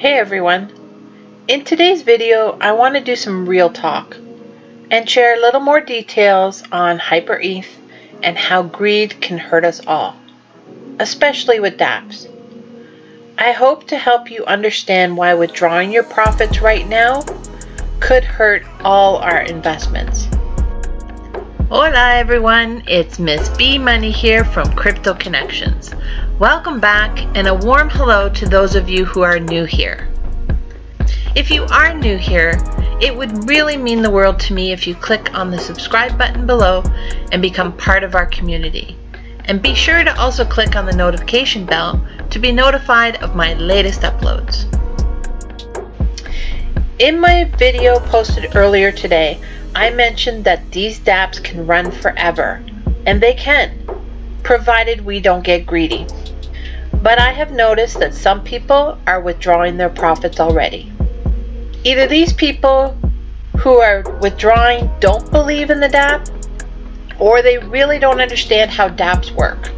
Hey everyone! In today's video, I want to do some real talk and share a little more details on Hyip-R Eth and how greed can hurt us all, especially with dApps. I hope to help you understand why withdrawing your profits right now could hurt all our investments. Hola everyone, it's Miss B Money here from Crypto Connections. Welcome back and a warm hello to those of you who are new here. If you are new here, it would really mean the world to me if you click on the subscribe button below and become part of our community. And be sure to also click on the notification bell to be notified of my latest uploads. In my video posted earlier today, I mentioned that these dApps can run forever, and they can, provided we don't get greedy. But I have noticed that some people are withdrawing their profits already. Either these people who are withdrawing don't believe in the dApp, or they really don't understand how dApps work.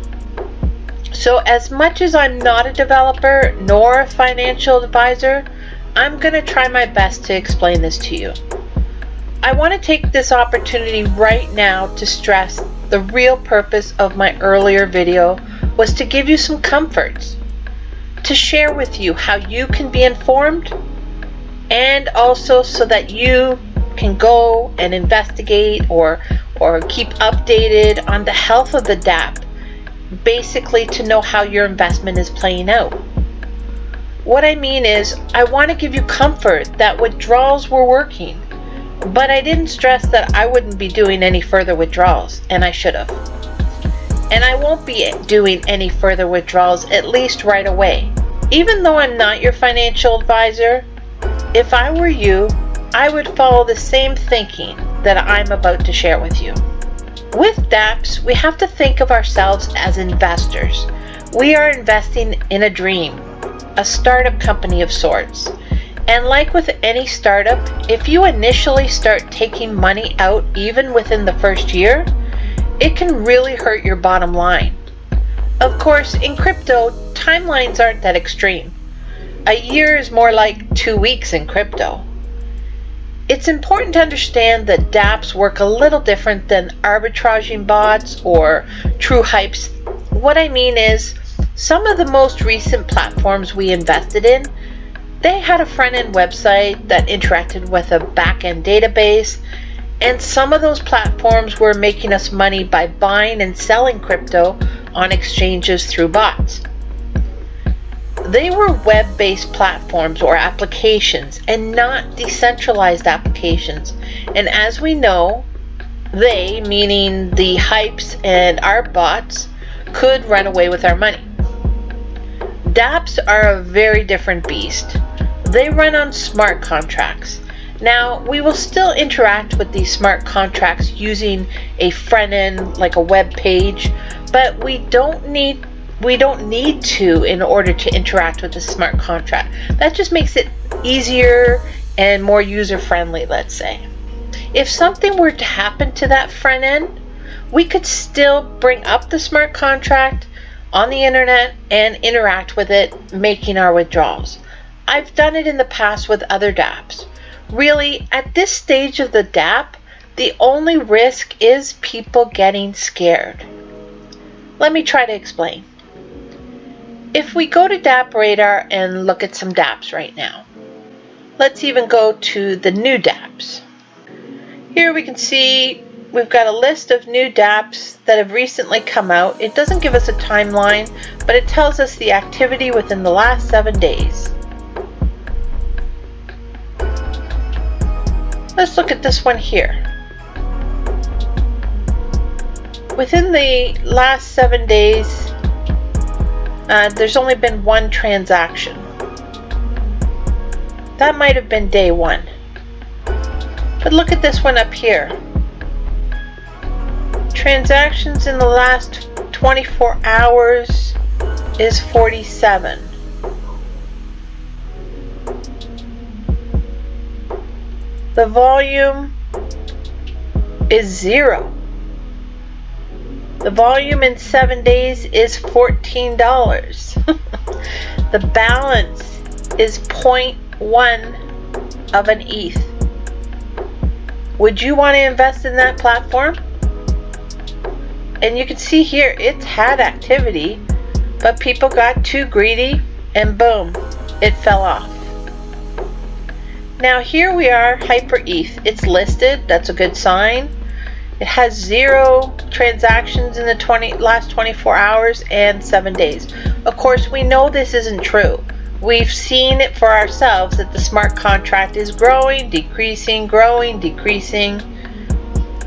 So as much as I'm not a developer nor a financial advisor, I'm going to try my best to explain this to you. I want to take this opportunity right now to stress the real purpose of my earlier video was to give you some comforts, to share with you how you can be informed, and also so that you can go and investigate or keep updated on the health of the dApp, basically to know how your investment is playing out. What I mean is, I want to give you comfort that withdrawals were working, but I didn't stress that I wouldn't be doing any further withdrawals, and I should have. And I won't be doing any further withdrawals, at least right away. Even though I'm not your financial advisor, if I were you, I would follow the same thinking that I'm about to share with you. With dApps, we have to think of ourselves as investors. We are investing in a dream, a startup company of sorts. And like with any startup, if you initially start taking money out even within the first year, it can really hurt your bottom line. Of course, in crypto, timelines aren't that extreme. A year is more like 2 weeks in crypto. It's important to understand that dApps work a little different than arbitraging bots or true hypes. What I mean is, some of the most recent platforms we invested in, they had a front-end website that interacted with a back-end database, and some of those platforms were making us money by buying and selling crypto on exchanges through bots. They were web-based platforms or applications and not decentralized applications. And as we know, they, meaning the hypes and our bots, could run away with our money. dApps are a very different beast. They run on smart contracts. Now, we will still interact with these smart contracts using a front end like a web page, but we don't need to in order to interact with the smart contract. That just makes it easier and more user-friendly, let's say. If something were to happen to that front end, we could still bring up the smart contract on the internet and interact with it, making our withdrawals. I've done it in the past with other dApps. Really, at this stage of the dApp, the only risk is people getting scared. Let me try to explain. If we go to dApp Radar and look at some dApps right now, let's even go to the new dApps. Here we can see we've got a list of new dApps that have recently come out. It doesn't give us a timeline, but it tells us the activity within the last 7 days. Let's look at this one here. Within the last 7 days, there's only been one transaction. That might have been day 1. But look at this one up here. Transactions in the last 24 hours is 47. The volume is 0. The volume in 7 days is $14. The balance is 0.1 of an ETH. Would you want to invest in that platform? And you can see here it's had activity, but people got too greedy and boom, it fell off. Now here we are, Hyip-R Eth. It's listed, that's a good sign. It has 0 transactions in the last 24 hours and 7 days. Of course, we know this isn't true. We've seen it for ourselves that the smart contract is growing, decreasing, growing, decreasing.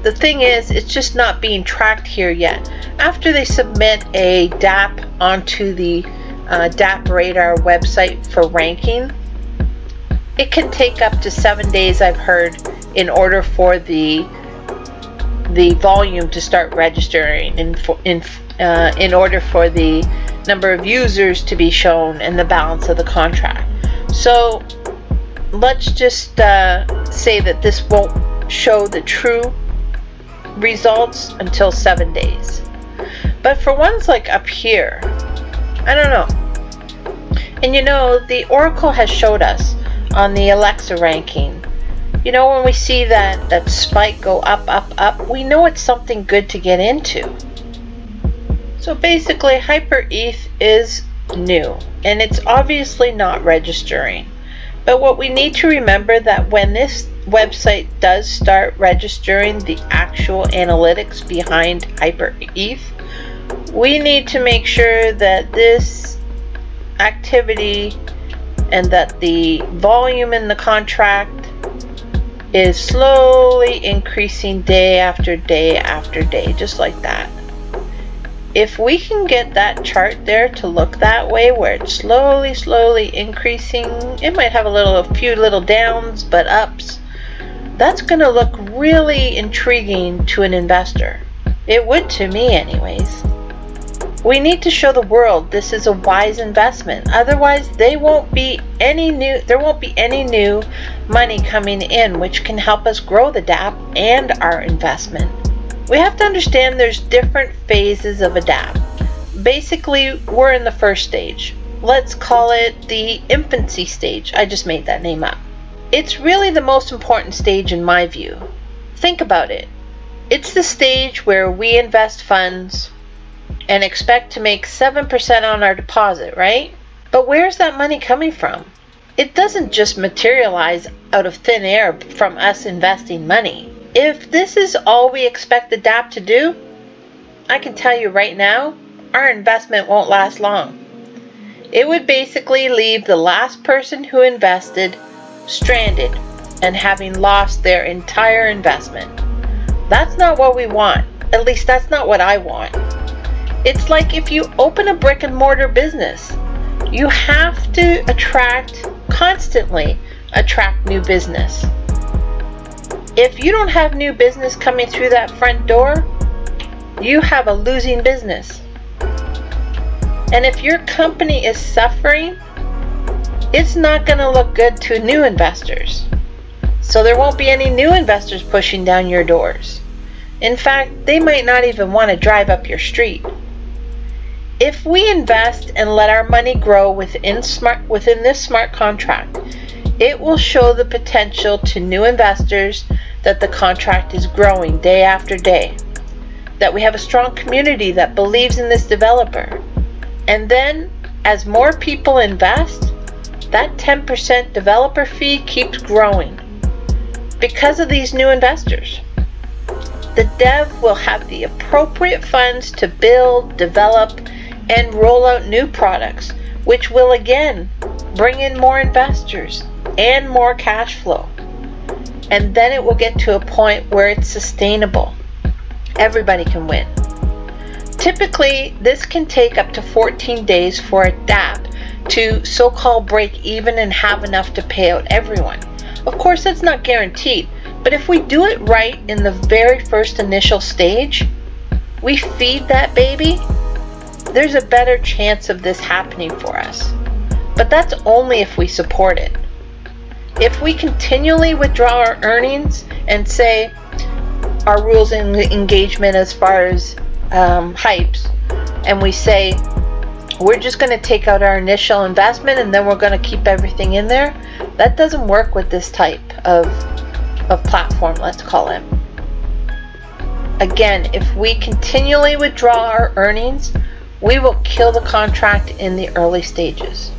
The thing is, it's just not being tracked here yet. After they submit a DApp onto the DApp Radar website for ranking, it can take up to 7 days, I've heard, in order for the volume to start registering, in order for the number of users to be shown and the balance of the contract. So let's just say that this won't show the true results until 7 days. But for ones like up here, I don't know. And you know, the Oracle has showed us on the Alexa ranking, you know, when we see that spike go up, up, up, we know it's something good to get into. So basically, Hyip-R Eth is new, and it's obviously not registering. But what we need to remember that when this website does start registering the actual analytics behind Hyip-R Eth, we need to make sure that this activity and that the volume in the contract is slowly increasing day after day after day, just like that. If we can get that chart there to look that way, where it's slowly increasing, it might have a few little downs but ups, that's going to look really intriguing to an investor. It would to me anyways. We need to show the world this is a wise investment. Otherwise, there won't be any new money coming in which can help us grow the DApp and our investment. We have to understand there's different phases of a DApp. Basically, we're in the first stage. Let's call it the infancy stage. I just made that name up. It's really the most important stage in my view. Think about it. It's the stage where we invest funds and expect to make 7% on our deposit, right? But where's that money coming from? It doesn't just materialize out of thin air from us investing money. If this is all we expect the DApp to do, I can tell you right now, our investment won't last long. It would basically leave the last person who invested stranded and having lost their entire investment. That's not what we want. At least that's not what I want. It's like if you open a brick and mortar business, you have to constantly attract new business. If you don't have new business coming through that front door, you have a losing business. And if your company is suffering, it's not going to look good to new investors. So there won't be any new investors pushing down your doors. In fact, they might not even want to drive up your street. If we invest and let our money grow within this smart contract, it will show the potential to new investors that the contract is growing day after day, that we have a strong community that believes in this developer. And then, as more people invest, that 10% developer fee keeps growing because of these new investors. The dev will have the appropriate funds to build, develop, and roll out new products, which will again bring in more investors and more cash flow. And then it will get to a point where it's sustainable. Everybody can win. Typically, this can take up to 14 days for a DApp to so-called break even and have enough to pay out everyone. Of course, that's not guaranteed, but if we do it right in the very first initial stage, we feed that baby, there's a better chance of this happening for us. But that's only if we support it. If we continually withdraw our earnings and say our rules and engagement as far as Hypes, and we say we're just going to take out our initial investment and then we're going to keep everything in there. That doesn't work with this type of platform, let's call it. Again, if we continually withdraw our earnings, we will kill the contract in the early stages.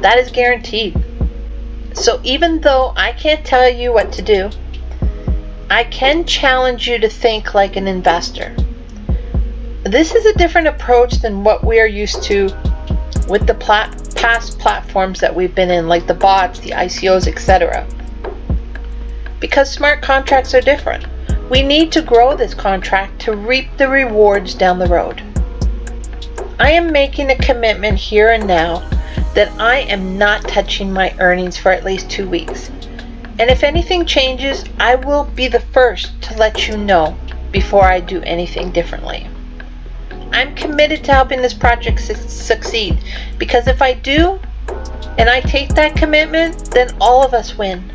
That is guaranteed. So even though I can't tell you what to do, I can challenge you to think like an investor. This is a different approach than what we are used to with the past platforms that we've been in, like the bots, the ICOs, etc. Because smart contracts are different. We need to grow this contract to reap the rewards down the road. I am making a commitment here and now that I am not touching my earnings for at least 2 weeks. And if anything changes, I will be the first to let you know before I do anything differently. I'm committed to helping this project succeed, because if I do, and I take that commitment, then all of us win.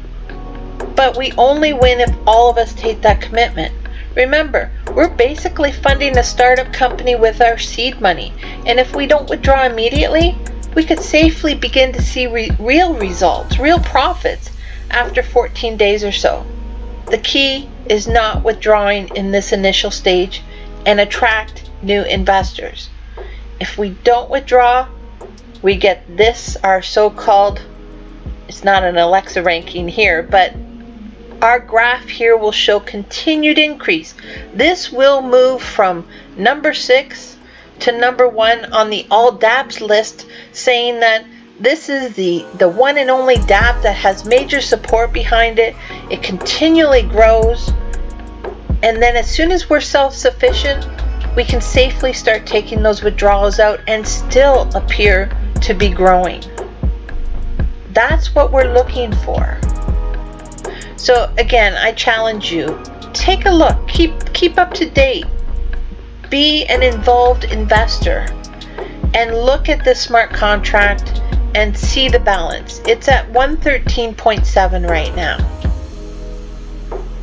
But we only win if all of us take that commitment. Remember, we're basically funding a startup company with our seed money, and if we don't withdraw immediately, we could safely begin to see real results, real profits after 14 days or so. The key is not withdrawing in this initial stage and attract new investors. If we don't withdraw, we get this, our so-called, it's not an Alexa ranking here, but our graph here will show continued increase. This will move from number 6 to number 1 on the all dApps list, saying that this is the one and only dApp that has major support behind it. It continually grows, and then as soon as we're self-sufficient, we can safely start taking those withdrawals out and still appear to be growing. That's what we're looking for. So again, I challenge you, take a look, keep up to date, be an involved investor, and look at the smart contract and see the balance. It's at 113.7 right now.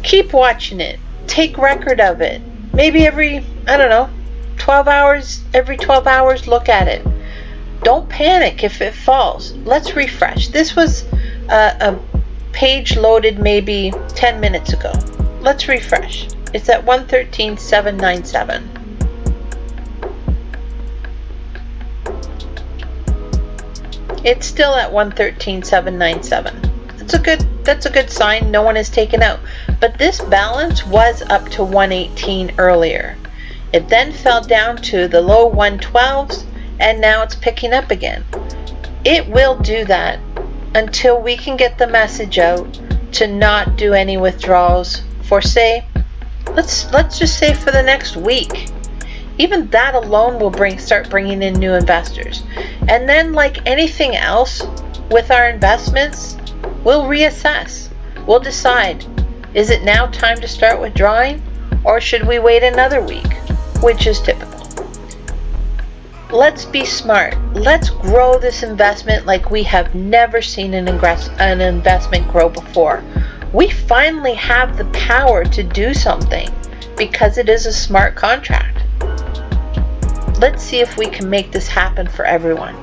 Keep watching it, take record of it. Maybe every 12 hours, look at it. Don't panic if it falls. Let's refresh. This was a page loaded maybe 10 minutes ago. Let's refresh. It's at 113.797. It's still at 113.797. That's a good sign. No one is taken out. But this balance was up to 118 earlier. It then fell down to the low 112s, and now it's picking up again. It will do that until we can get the message out to not do any withdrawals for, say, let's just say for the next week. Even that alone will start bringing in new investors. And then, like anything else with our investments, we'll reassess. We'll decide, is it now time to start withdrawing, or should we wait another week, which is typical. Let's be smart. Let's grow this investment like we have never seen an investment grow before. We finally have the power to do something because it is a smart contract. Let's see if we can make this happen for everyone.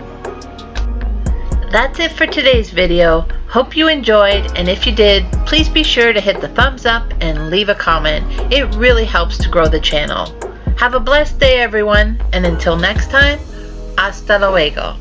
That's it for today's video. Hope you enjoyed, and if you did, please be sure to hit the thumbs up and leave a comment. It really helps to grow the channel. Have a blessed day, everyone, and until next time, hasta luego.